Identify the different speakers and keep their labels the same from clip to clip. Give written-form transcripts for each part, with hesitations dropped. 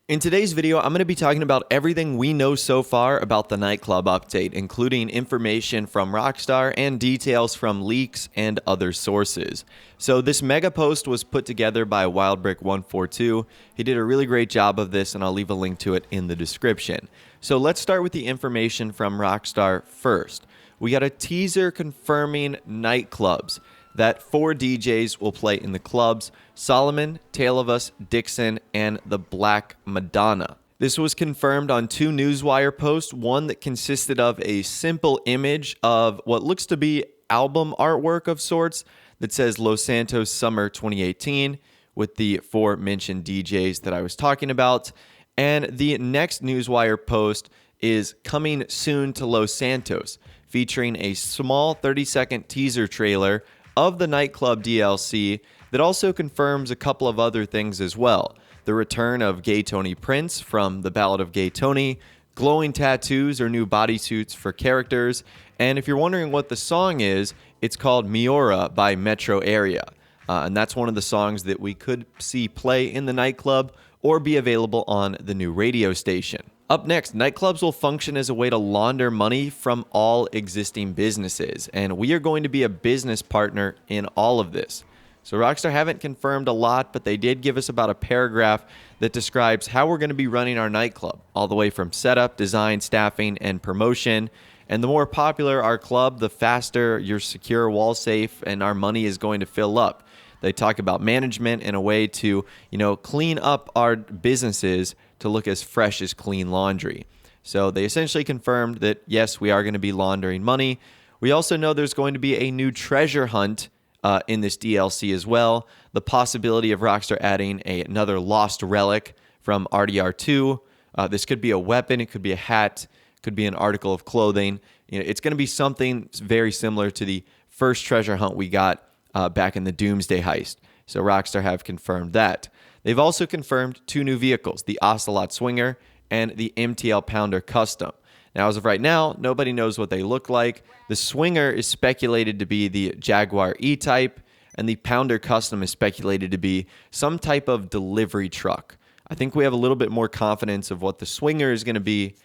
Speaker 1: In today's video, I'm going to be talking about everything we know so far about the Nightclub update, including information from Rockstar and details from leaks and other sources. So this mega post was put together by WildBrick142. He did a really great job of this, and I'll leave a link to it in the description. So let's start with the information from Rockstar first. We got a teaser confirming Nightclubs, that 4 DJs will play in the clubs: Solomon, Tale of Us, Dixon, and the Black Madonna. This was confirmed on 2 Newswire posts, one that consisted of a simple image of what looks to be album artwork of sorts that says Los Santos Summer 2018 with the 4 mentioned DJs that I was talking about. And the next Newswire post is coming soon to Los Santos, featuring a small 30-second teaser trailer of the Nightclub DLC that also confirms a couple of other things as well. The return of Gay Tony Prince from The Ballad of Gay Tony, glowing tattoos or new bodysuits for characters, and if you're wondering what the song is, it's called Miura by Metro Area. And that's one of the songs that we could see play in the Nightclub or be available on the new radio station. Up next, Nightclubs will function as a way to launder money from all existing businesses, and we are going to be a business partner in all of this. So Rockstar haven't confirmed a lot, but they did give us about a paragraph that describes how we're going to be running our nightclub, all the way from setup, design, staffing, and promotion. And the more popular our club, the faster your secure, wall safe, and our money is going to fill up. They talk about management in a way to, clean up our businesses to look as fresh as clean laundry. So they essentially confirmed that, yes, we are going to be laundering money. We also know there's going to be a new treasure hunt in this DLC as well. The possibility of Rockstar adding another lost relic from RDR2. This could be a weapon, it could be a hat, it could be an article of clothing. It's going to be something very similar to the first treasure hunt we got back in the Doomsday heist. So Rockstar have confirmed that. They've also confirmed 2 new vehicles, the Ocelot Swinger and the MTL Pounder Custom. Now, as of right now, nobody knows what they look like. The Swinger is speculated to be the Jaguar E-Type, and the Pounder Custom is speculated to be some type of delivery truck. I think we have a little bit more confidence of what the Swinger is going to be,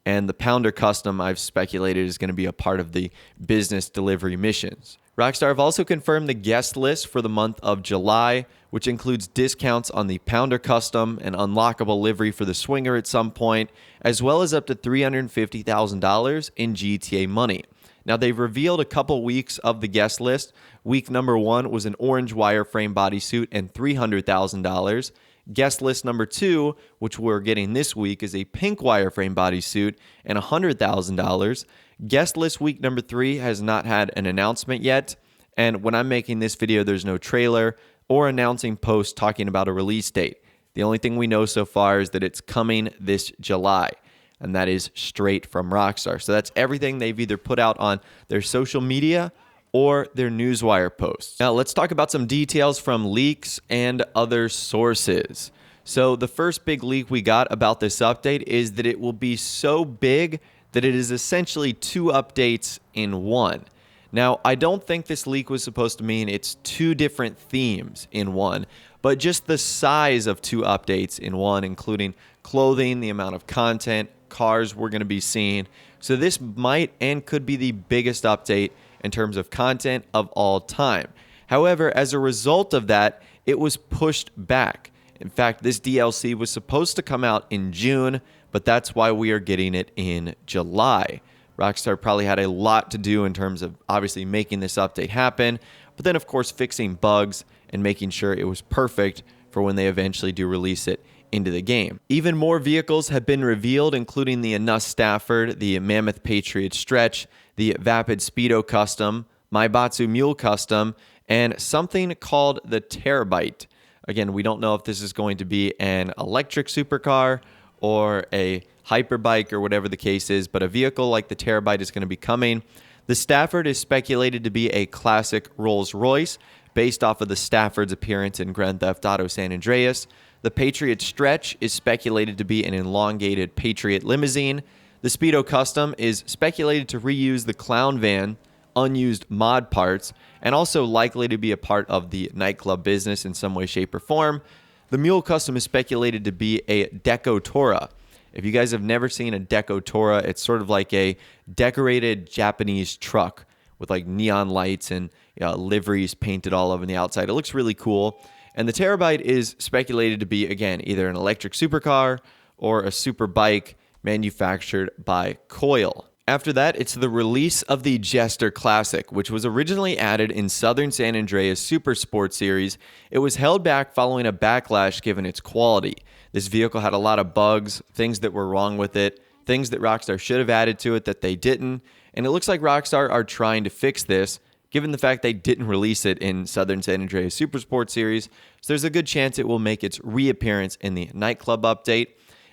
Speaker 1: and the Pounder Custom, I've speculated, is going to be a part of the business delivery missions. Rockstar have also confirmed the guest list for the month of July, which includes discounts on the Pounder Custom and unlockable livery for the Swinger at some point, as well as up to $350,000 in GTA money. Now, they've revealed a couple weeks of the guest list. Week number 1 was an orange wireframe bodysuit and $300,000. Guest list number 2, which we're getting this week, is a pink wireframe bodysuit and $100,000. Guest list week number 3 has not had an announcement yet, and when I'm making this video, there's no trailer or announcing post talking about a release date. The only thing we know so far is that it's coming this July, and that is straight from Rockstar. So that's everything they've either put out on their social media or their Newswire posts. Now let's talk about some details from leaks and other sources. So the first big leak we got about this update is that it will be so big that it is essentially 2 updates in one. Now, I don't think this leak was supposed to mean it's 2 different themes in one, but just the size of 2 updates in one, including clothing, the amount of content, cars we're going to be seeing. So this might and could be the biggest update in terms of content of all time. However, as a result of that, it was pushed back. In fact, this DLC was supposed to come out in June, but that's why we are getting it in July. Rockstar probably had a lot to do in terms of obviously making this update happen, but then of course fixing bugs and making sure it was perfect for when they eventually do release it into the game. Even more vehicles have been revealed, including the Anus Stafford, the Mammoth Patriot Stretch, the Vapid Speedo Custom, Maibatsu Mule Custom, and something called the Terabyte. Again, we don't know if this is going to be an electric supercar or a hyperbike or whatever the case is, but a vehicle like the Terabyte is going to be coming. The Stafford is speculated to be a classic Rolls-Royce based off of the Stafford's appearance in Grand Theft Auto San Andreas. The Patriot Stretch is speculated to be an elongated Patriot limousine. The Speedo Custom is speculated to reuse the Clown Van unused mod parts and also likely to be a part of the Nightclub business in some way, shape, or form. The Mule Custom is speculated to be a Decotora. If you guys have never seen a Decotora, it's sort of like a decorated Japanese truck with like neon lights and liveries painted all over the outside. It looks really cool. And the Terabyte is speculated to be, again, either an electric supercar or a super bike manufactured by Coil. After that, it's the release of the Jester Classic, which was originally added in Southern San Andreas Super Sport Series. It was held back following a backlash given its quality. This vehicle had a lot of bugs, things that were wrong with it, things that Rockstar should have added to it that they didn't, and it looks like Rockstar are trying to fix this, given the fact they didn't release it in Southern San Andreas Super Sport Series, so there's a good chance it will make its reappearance in the Nightclub update.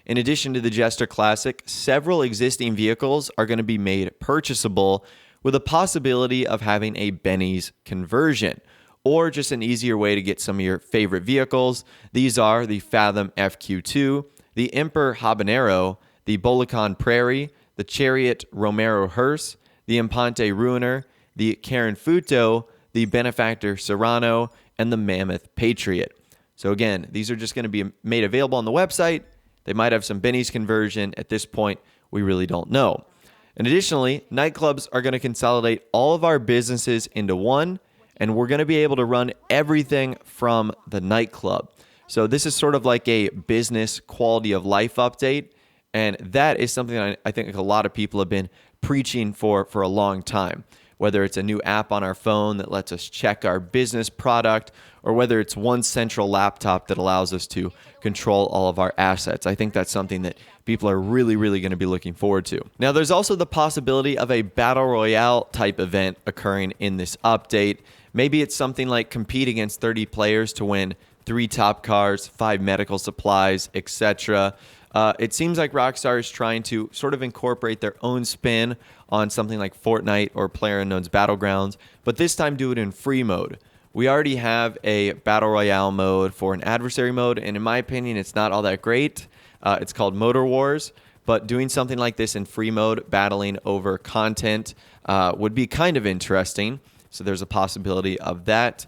Speaker 1: In addition to the Jester Classic, several existing vehicles are going to be made purchasable with a possibility of having a Benny's conversion, or just an easier way to get some of your favorite vehicles. These are the Fathom FQ2, the Emperor Habanero, the Bolican Prairie, the Chariot Romero Hearse, the Impante Ruiner, the Karen Futo, the Benefactor Serrano, and the Mammoth Patriot. So again, these are just going to be made available on the website. They might have some Benny's conversion. At this point, we really don't know. And additionally, Nightclubs are going to consolidate all of our businesses into one, and we're going to be able to run everything from the Nightclub. So this is sort of like a business quality of life update, and that is something that I think a lot of people have been preaching for a long time. Whether it's a new app on our phone that lets us check our business product, or whether it's one central laptop that allows us to control all of our assets. I think that's something that people are really, really going to be looking forward to. Now, there's also the possibility of a Battle Royale type event occurring in this update. Maybe it's something like compete against 30 players to win 3 top cars, 5 medical supplies, etc. It seems like Rockstar is trying to sort of incorporate their own spin on something like Fortnite or PlayerUnknown's Battlegrounds, but this time do it in free mode. We already have a Battle Royale mode for an adversary mode, and in my opinion, it's not all that great. It's called Motor Wars, but doing something like this in free mode, battling over content, would be kind of interesting. So there's a possibility of that.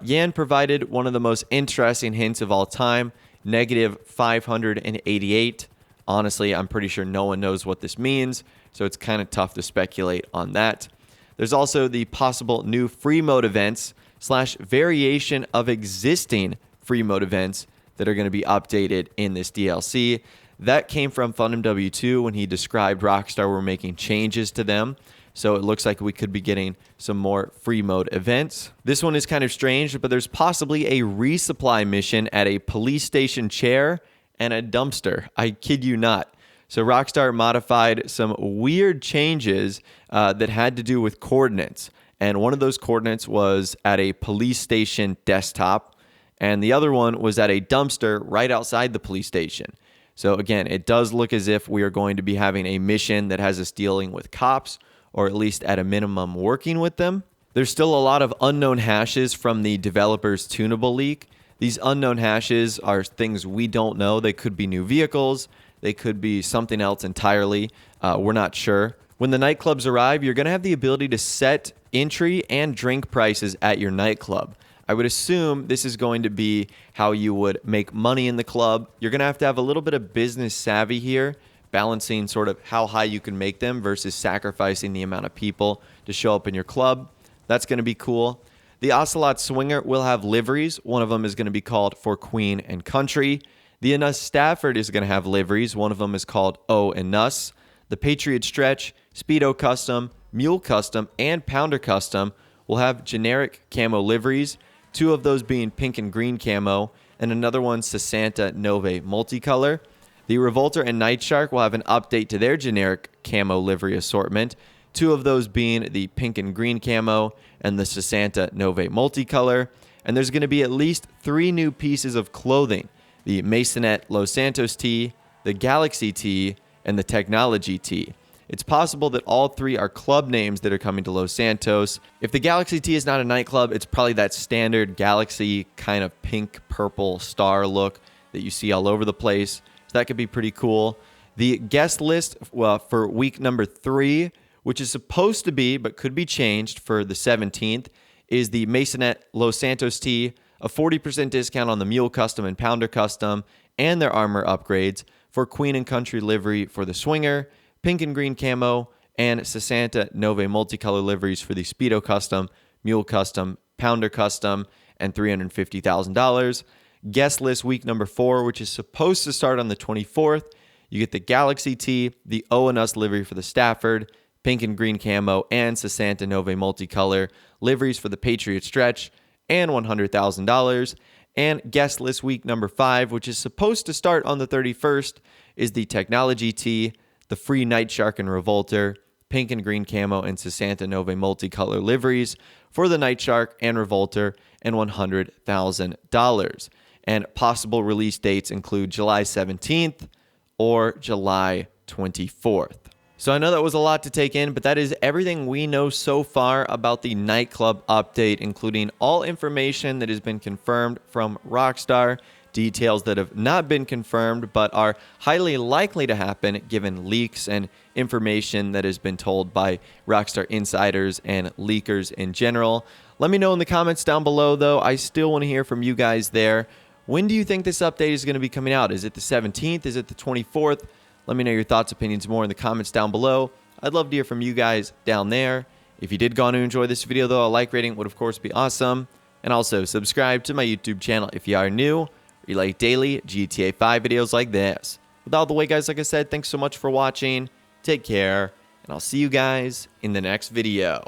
Speaker 1: Yan provided one of the most interesting hints of all time, negative 588. Honestly, I'm pretty sure no one knows what this means, so it's kind of tough to speculate on that. There's also the possible new free mode events / variation of existing free mode events that are going to be updated in this DLC. That came from FunMW2 when he described Rockstar were making changes to them. So it looks like we could be getting some more free mode events. This one is kind of strange, but there's possibly a resupply mission at a police station chair and a dumpster. I kid you not. So Rockstar modified some weird changes that had to do with coordinates. And one of those coordinates was at a police station desktop, and the other one was at a dumpster right outside the police station. So again, it does look as if we are going to be having a mission that has us dealing with cops, or at least at a minimum working with them. There's still a lot of unknown hashes from the developer's tunable leak. These unknown hashes are things we don't know. They could be new vehicles. They could be something else entirely. We're not sure. When the nightclubs arrive, you're going to have the ability to set entry and drink prices at your nightclub. I would assume this is going to be how you would make money in the club. You're going to have a little bit of business savvy here, balancing sort of how high you can make them versus sacrificing the amount of people to show up in your club. That's going to be cool. The Ocelot Swinger will have liveries. One of them is going to be called For Queen and Country. The Anus Stafford is going to have liveries. One of them is called O and Nuss. The Patriot Stretch, Speedo Custom, Mule Custom, and Pounder Custom will have generic camo liveries, 2 of those being pink and green camo, and another one Sesanta Nove multicolor. The Revolter and Night Shark will have an update to their generic camo livery assortment, 2 of those being the pink and green camo and the Sesanta Nove multicolor. And there's going to be at least 3 new pieces of clothing: the Masonette Los Santos tee, the Galaxy tee, and the Technology tee. It's possible that all 3 are club names that are coming to Los Santos. If the Galaxy tee is not a nightclub, it's probably that standard Galaxy kind of pink purple star look that you see all over the place. So that could be pretty cool. The guest list for week number 3, which is supposed to be but could be changed for the 17th, is the Masonette Los Santos tee, a 40% discount on the Mule Custom and Pounder Custom and their armor upgrades for Queen and Country livery for the Swinger, pink and green camo, and Sessanta Nove multicolor liveries for the Speedo Custom, Mule Custom, Pounder Custom, and $350,000. Guest list week number 4, which is supposed to start on the 24th. You get the Galaxy Tee, the O and Us livery for the Stafford, pink and green camo, and Sessanta Nove multicolor liveries for the Patriot Stretch, and $100,000. And guest list week number 5, which is supposed to start on the 31st, is the Technology Tee, the free Night Shark and Revolter, pink and green camo, and Sessanta Nove multicolor liveries for the Night Shark and Revolter, and $100,000. And possible release dates include July 17th or July 24th. So I know that was a lot to take in, but that is everything we know so far about the Nightclub update, including all information that has been confirmed from Rockstar, details that have not been confirmed but are highly likely to happen given leaks and information that has been told by Rockstar insiders and leakers in general. Let me know in the comments down below, though. I still want to hear from you guys there. When do you think this update is going to be coming out? Is it the 17th? Is it the 24th? Let me know your thoughts, opinions, more in the comments down below. I'd love to hear from you guys down there. If you did go on to enjoy this video, though, a like rating would, of course, be awesome. And also, subscribe to my YouTube channel if you are new, or you like daily GTA 5 videos like this. With all the way, guys, like I said, thanks so much for watching. Take care, and I'll see you guys in the next video.